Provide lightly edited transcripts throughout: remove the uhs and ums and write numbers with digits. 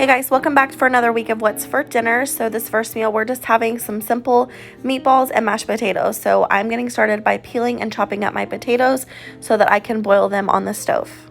Guys, welcome back for another week of what's for dinner. So this first meal, we're just having some simple meatballs and mashed potatoes. So I'm getting started by peeling and chopping up my potatoes so that I can boil them on the stove.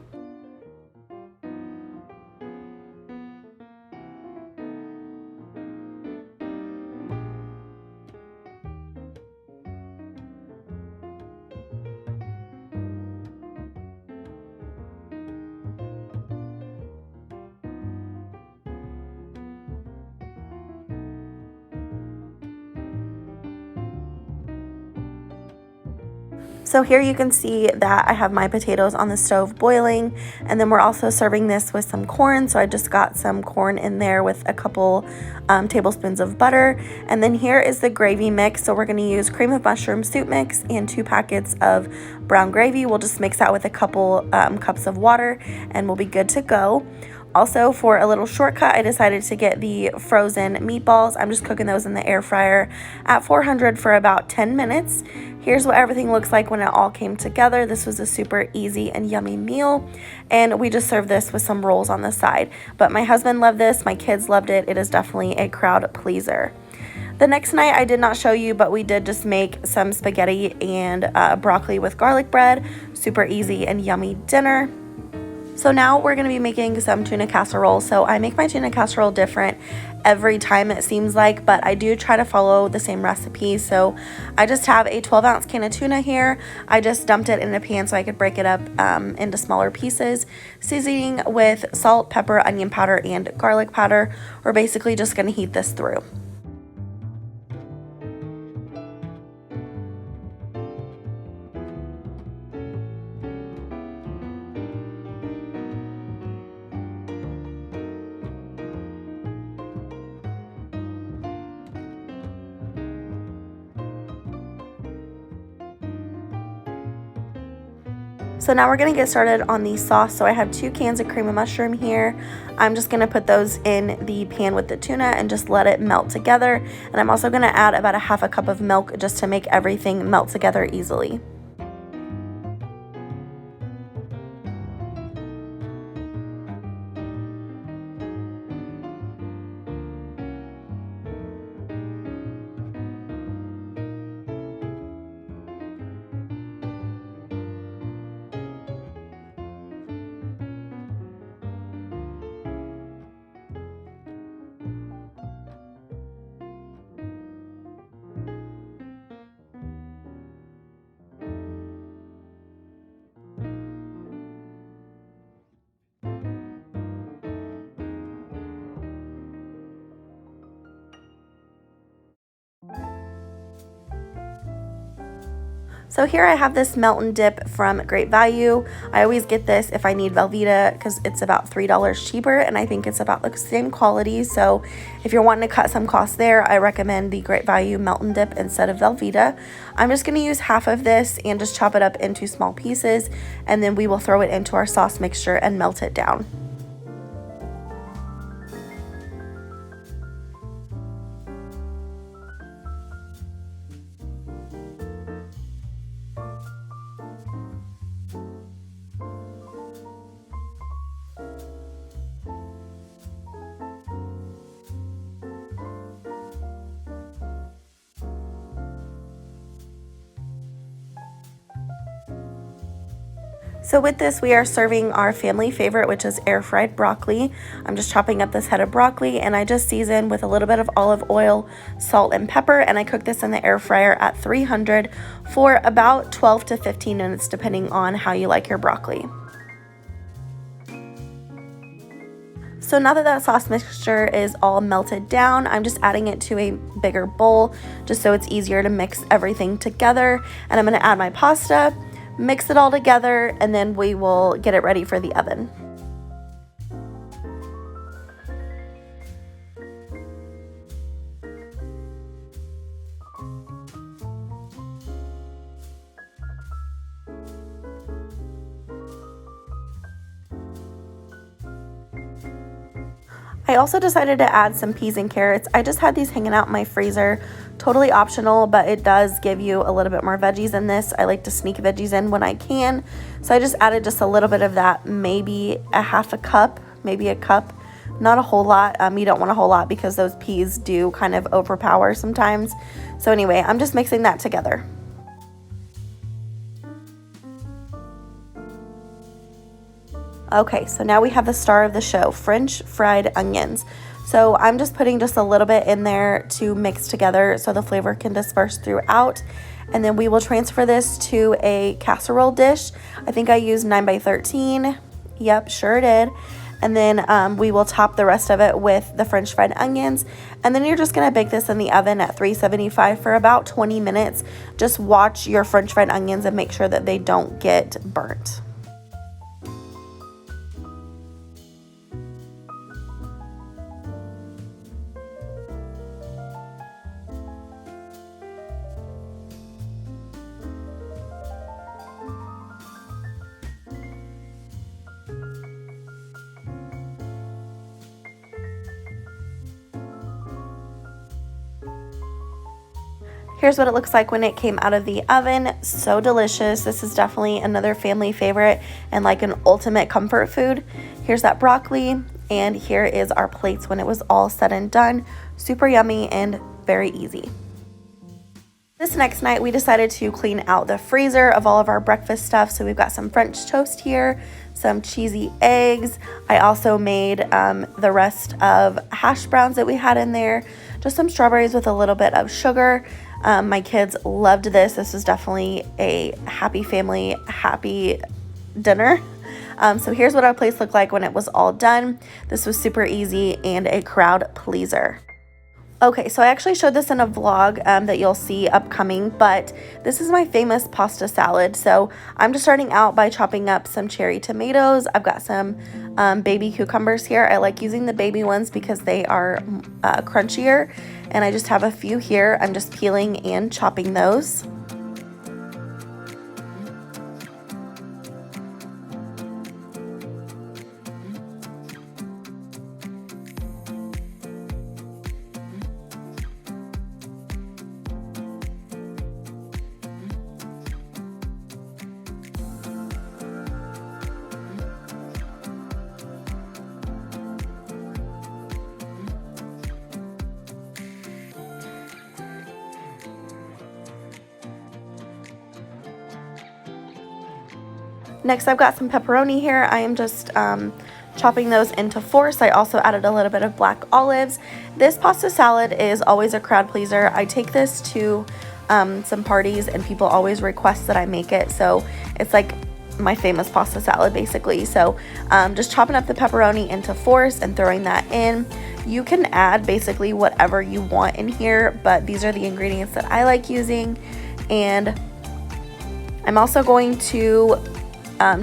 So here you can see that I have my potatoes on the stove boiling, and then we're also serving this with some corn. So I just got some corn in there with a couple tablespoons of butter. And then here is the gravy mix. So we're going to use cream of mushroom soup mix and 2 packets of brown gravy. We'll just mix that with a couple cups of water and we'll be good to go. Also, for a little shortcut, I decided to get the frozen meatballs. I'm just cooking those in the air fryer at 400 for about 10 minutes. Here's what everything looks like when it all came together. This was a super easy and yummy meal, and we just served this with some rolls on the side. But my husband loved this, my kids loved it. It is definitely a crowd pleaser. The next night I did not show you, but we did just make some spaghetti and broccoli with garlic bread. Super easy and yummy dinner. So now we're going to be making some tuna casserole. So I make my tuna casserole different every time, it seems like, but I do try to follow the same recipe. So I just have a 12-ounce can of tuna here. I just dumped it in a pan so I could break it up into smaller pieces, seasoning with salt, pepper, onion powder, and garlic powder. We're basically just going to heat this through. So now we're going to get started on the sauce. So I have 2 cans of cream of mushroom here. I'm just going to put those in the pan with the tuna and just let it melt together. And I'm also going to add about a half a cup of milk just to make everything melt together easily. So here I have this melt and dip from Great Value. I always get this if I need Velveeta because it's about $3 cheaper, and I think it's about the same quality. So if you're wanting to cut some costs there, I recommend the Great Value melt and dip instead of Velveeta. I'm just going to use half of this and just chop it up into small pieces, and then we will throw it into our sauce mixture and melt it down. So with this, we are serving our family favorite, which is air fried broccoli. I'm just chopping up this head of broccoli, and I just season with a little bit of olive oil, salt, and pepper, and I cook this in the air fryer at 300 for about 12 to 15 minutes, depending on how you like your broccoli. So now that sauce mixture is all melted down, I'm just adding it to a bigger bowl just so it's easier to mix everything together. And I'm going to add my pasta, mix it all together, and then we will get it ready for the oven. I also decided to add some peas and carrots. I just had these hanging out in my freezer. Totally optional, but it does give you a little bit more veggies in this. I like to sneak veggies in when I can. So I just added just a little bit of that, maybe a half a cup, maybe a cup not a whole lot. You don't want a whole lot because those peas do kind of overpower sometimes. So anyway, I'm just mixing that together. Okay, so now we have the star of the show, French fried onions. So I'm just putting just a little bit in there to mix together so the flavor can disperse throughout. And then we will transfer this to a casserole dish. I think I used 9 by 13. Yep, sure did. And then we will top the rest of it with the French fried onions. And then you're just gonna bake this in the oven at 375 for about 20 minutes. Just watch your French fried onions and make sure that they don't get burnt. Here's what it looks like when it came out of the oven. So delicious. This is definitely another family favorite and like an ultimate comfort food. Here's that broccoli, and here is our plates when it was all said and done. Super yummy and very easy. This next night, we decided to clean out the freezer of all of our breakfast stuff. So we've got some French toast here, some cheesy eggs. I also made the rest of hash browns that we had in there, just some strawberries with a little bit of sugar. My kids loved this. This was definitely a happy family, happy dinner. So here's what our place looked like when it was all done. This was super easy and a crowd pleaser. Okay, so I actually showed this in a vlog that you'll see upcoming, but this is my famous pasta salad. So I'm just starting out by chopping up some cherry tomatoes. I've got some baby cucumbers here. I like using the baby ones because they are crunchier, and I just have a few here. I'm just peeling and chopping those. Next, I've got some pepperoni here. I am just chopping those into fours. I also added a little bit of black olives. This pasta salad is always a crowd pleaser. I take this to some parties and people always request that I make it. So it's like my famous pasta salad basically. So just chopping up the pepperoni into fours and throwing that in. You can add basically whatever you want in here, but these are the ingredients that I like using. And I'm also going to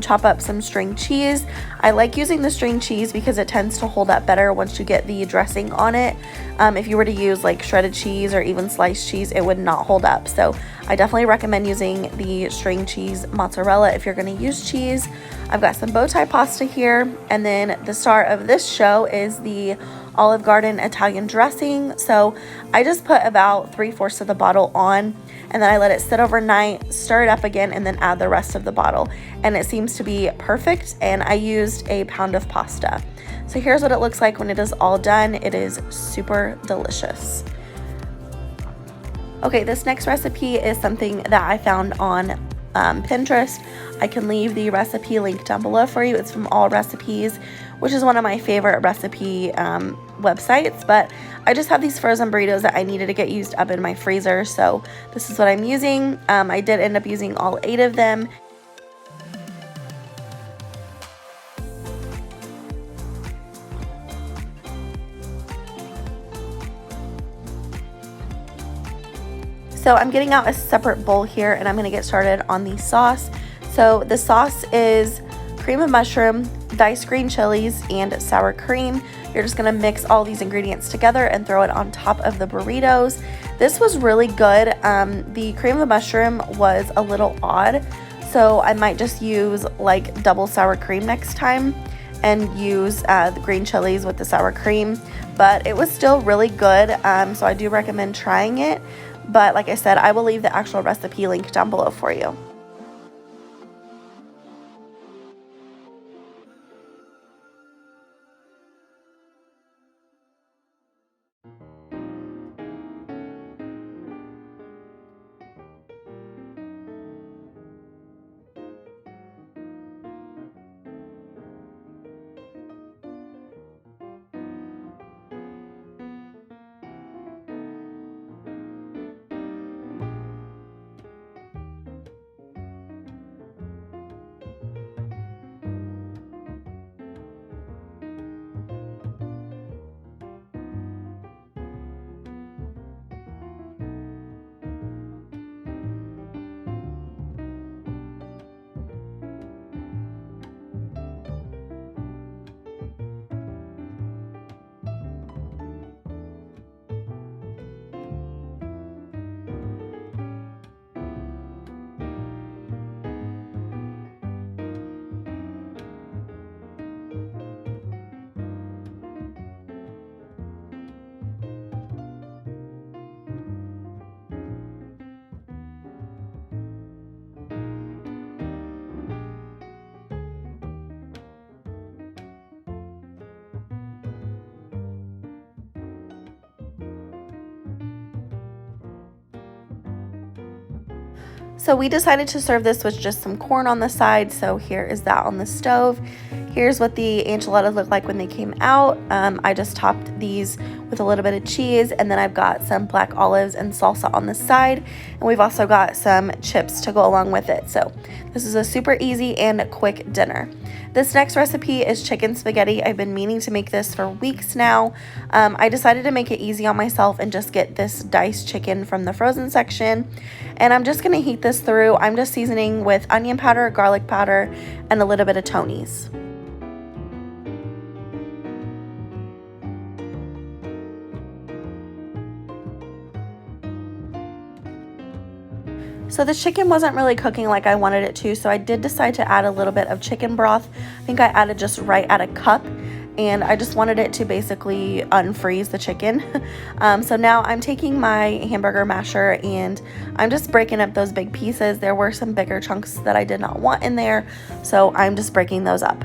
chop up some string cheese. I like using the string cheese because it tends to hold up better once you get the dressing on it. If you were to use like shredded cheese or even sliced cheese, it would not hold up. So I definitely recommend using the string cheese mozzarella if you're going to use cheese. I've got some bow tie pasta here, and then the star of this show is the Olive Garden Italian dressing. So I just put about 3/4 of the bottle on, and then I let it sit overnight, stir it up again, and then add the rest of the bottle. And it seems to be perfect, and I used a pound of pasta. So here's what it looks like when it is all done. It is super delicious. Okay, this next recipe is something that I found on Pinterest. I can leave the recipe link down below for you. It's from All Recipes, which is one of my favorite recipe websites, but I just have these frozen burritos that I needed to get used up in my freezer, so this is what I'm using. I did end up using all 8 of them. So I'm getting out a separate bowl here, and I'm going to get started on the sauce. So the sauce is cream of mushroom, diced green chilies, and sour cream. You're just going to mix all these ingredients together and throw it on top of the burritos. This was really good. The cream of mushroom was a little odd, so I might just use like double sour cream next time and use the green chilies with the sour cream, but it was still really good, so I do recommend trying it. But like I said, I will leave the actual recipe link down below for you. So we decided to serve this with just some corn on the side. So here is that on the stove. Here's what the enchiladas look like when they came out. I just topped these with a little bit of cheese, and then I've got some black olives and salsa on the side, and we've also got some chips to go along with it. So this is a super easy and quick dinner. This next recipe is chicken spaghetti. I've been meaning to make this for weeks now. I decided to make it easy on myself and just get this diced chicken from the frozen section, and I'm just gonna heat this through. I'm just seasoning with onion powder, garlic powder, and a little bit of Tony's. So the chicken wasn't really cooking like I wanted it to, so I did decide to add a little bit of chicken broth. I think I added just right at a cup, and I just wanted it to basically unfreeze the chicken. So now I'm taking my hamburger masher and I'm just breaking up those big pieces. There were some bigger chunks that I did not want in there, so I'm just breaking those up.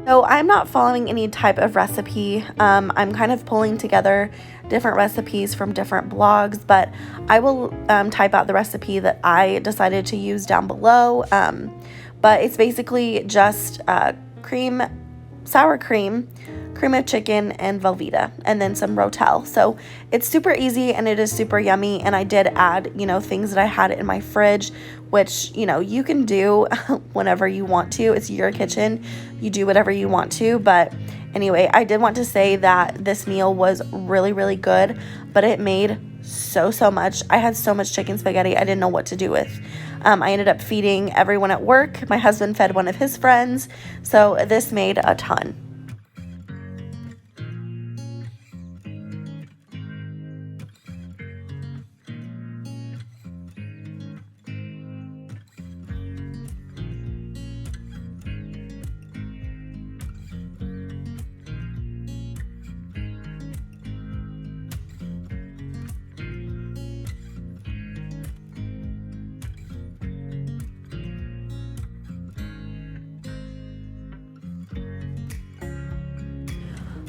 So I'm not following any type of recipe. I'm kind of pulling together different recipes from different blogs, but I will type out the recipe that I decided to use down below. But it's basically just sour cream of chicken, and velveeta, and then some rotel. So it's super easy and it is super yummy. And I did add, things that I had in my fridge, which, you can do whenever you want to. It's your kitchen. You do whatever you want to. But anyway, I did want to say that this meal was really, really good, but it made so much. I had so much chicken spaghetti I didn't know what to do with. I ended up feeding everyone at work. My husband fed one of his friends. So this made a ton.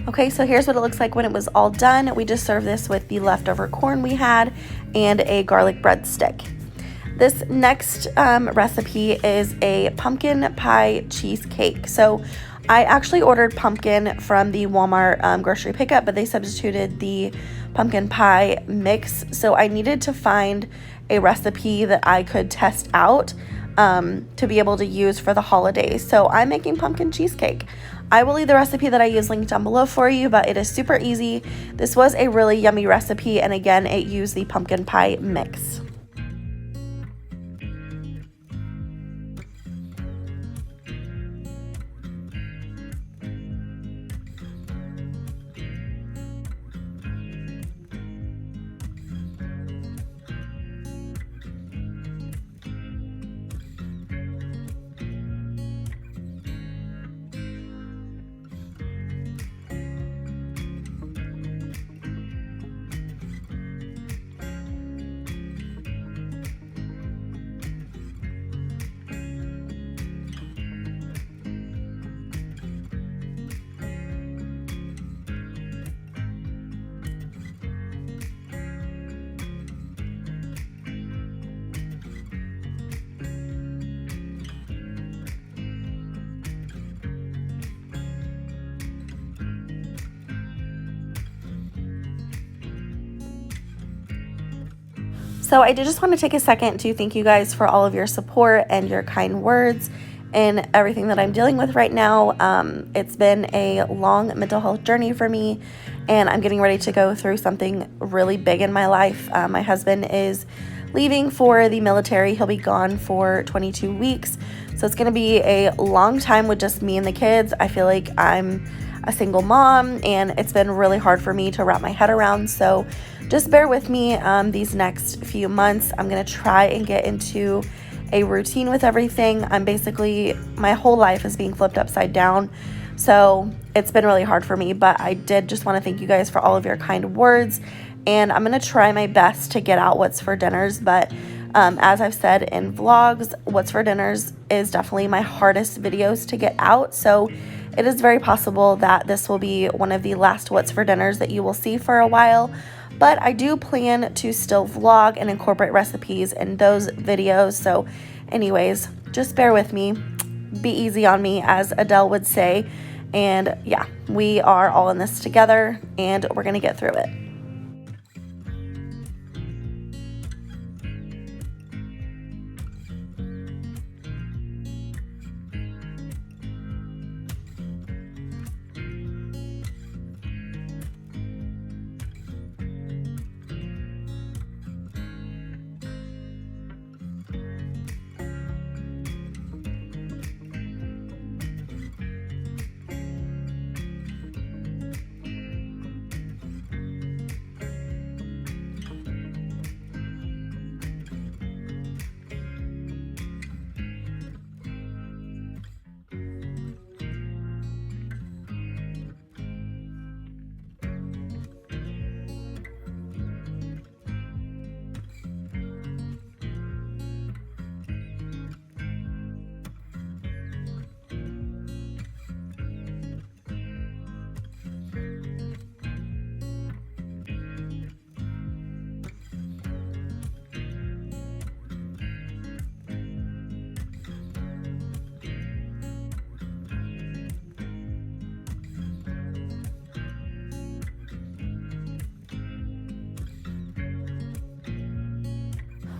Okay, so here's what it looks like when it was all done. We just served this with the leftover corn we had and a garlic breadstick. This next recipe is a pumpkin pie cheesecake. So I actually ordered pumpkin from the Walmart grocery pickup, but they substituted the pumpkin pie mix. So I needed to find a recipe that I could test out to be able to use for the holidays. So I'm making pumpkin cheesecake. I will leave the recipe that I use linked down below for you, but it is super easy. This was a really yummy recipe, and again, it used the pumpkin pie mix. So I did just want to take a second to thank you guys for all of your support and your kind words and everything that I'm dealing with right now. It's been a long mental health journey for me, and I'm getting ready to go through something really big in my life. My husband is leaving for the military. He'll be gone for 22 weeks. So it's going to be a long time with just me and the kids. I feel like I'm a single mom, and it's been really hard for me to wrap my head around. So just bear with me these next few months. I'm going to try and get into a routine with everything. My whole life is being flipped upside down. So it's been really hard for me, but I did just want to thank you guys for all of your kind words. And I'm going to try my best to get out what's for dinners, but As I've said in vlogs, what's for dinners is definitely my hardest videos to get out, so it is very possible that this will be one of the last what's for dinners that you will see for a while, but I do plan to still vlog and incorporate recipes in those videos. So anyways, just bear with me, be easy on me, as Adele would say, and yeah, we are all in this together and we're gonna get through it.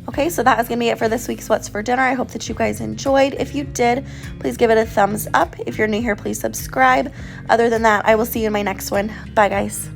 Okay, so that is going to be it for this week's What's for Dinner. I hope that you guys enjoyed. If you did, please give it a thumbs up. If you're new here, please subscribe. Other than that, I will see you in my next one. Bye, guys.